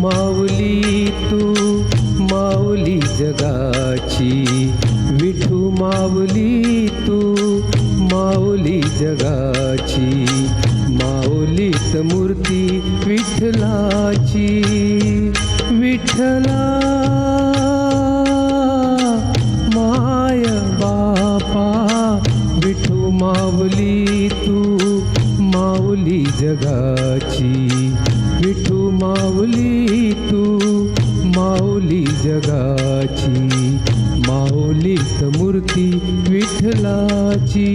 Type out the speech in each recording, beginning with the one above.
माऊली तू माऊली जगाची, विठू माऊली तू माऊली जगाची, माऊलीत मूर्ती विठ्ठलाची. विठ्ठला माय बापा, विठू माऊली तू माऊली जगाची, विठू माऊली तू माऊली जगाची, माऊलीत मूर्ती विठ्ठलाची.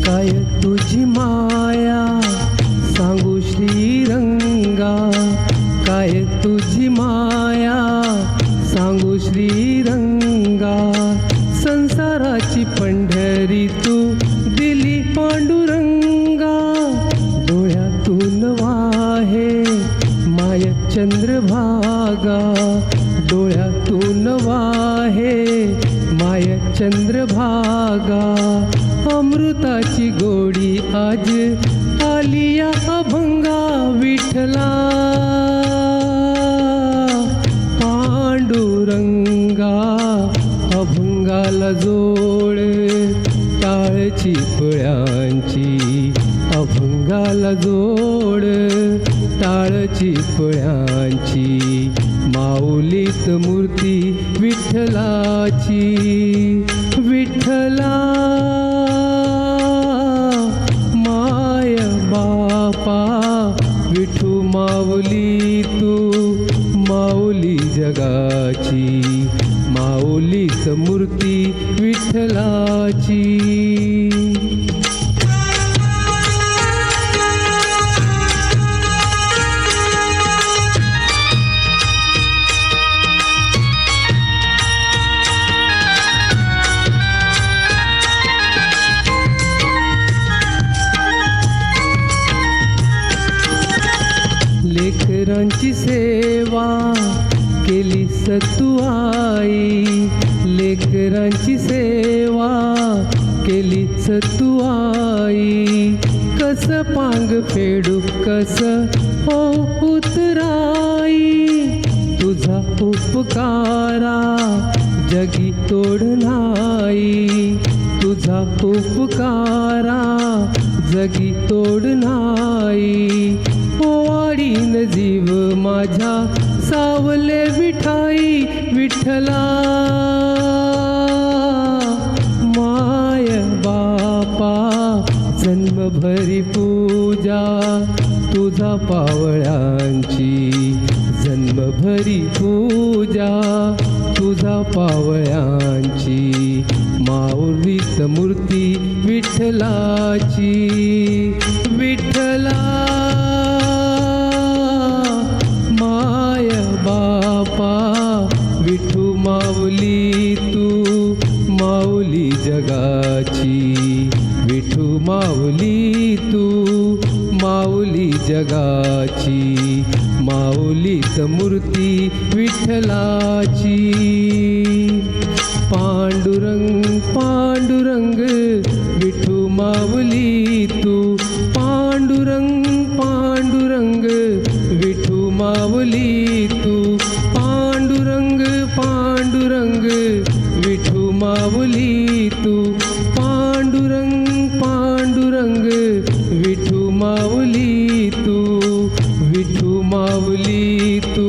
काय तुझी माया सांगू श्रीरंगा, काय तुझी माया सांगू श्रीरंगा, संसाराची पंढरी तू दिली पांडुरंगा. डोळ्यातून वाहे माय चंद्रभागा, डोळ्यातून वाहे माय चंद्रभागा, अमृताची गोडी आज आलिया अभंगा. विठ्ठला पांडुरंगा, अभंगाला जोड टाळची फळ्यांची, अभंगाला जोड टाळची फळ्यांची, माऊलीत मूर्ती विठ्ठलाची. विठ्ठला माय बापा, विठू माऊली तू माऊली जगाची, माऊलीत मूर्ती विठ्ठलाची. लेकरांची सेवा केली सतू आई, लेकरांची सेवा केली सतू आई, कस पांग फेडू कस हो उतराई, तुझा उपकारा जगी तोड नाही, तुझा उपकारा जगी तोड नाही. वाडीन जीव माझ्या सावले विठाई. विठ्ठला माय बापा, जन्मभरी पूजा तुझा पावळ्यांची, जन्मभरी पूजा तुझा पावळ्यांची, माऊलीत मूर्ती विठ्ठलाची. विठ्ठला माय बापा, विठू माऊली तू माऊली जगाची, विठू माऊली तू माऊली जगाची, माऊलीत मूर्ती विठ्ठलाची. पांडुरंग पांडुरंग विठू माऊली तू, पांडुरंग पांडुरंग विठू माऊली तू, पांडुरंग पांडुरंग विठू माऊली तू, पांडुरंग पांडुरंग विठू माऊली तू, विठू माऊली तू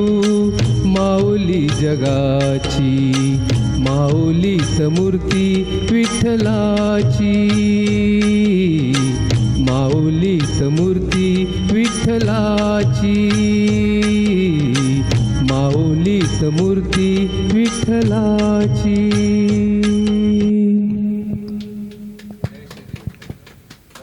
माऊली जगाची, माऊलीत मूर्ती विठ्ठलाची, माऊलीत मूर्ती विठ्ठलाची, माऊलीत मूर्ती विठ्ठलाची.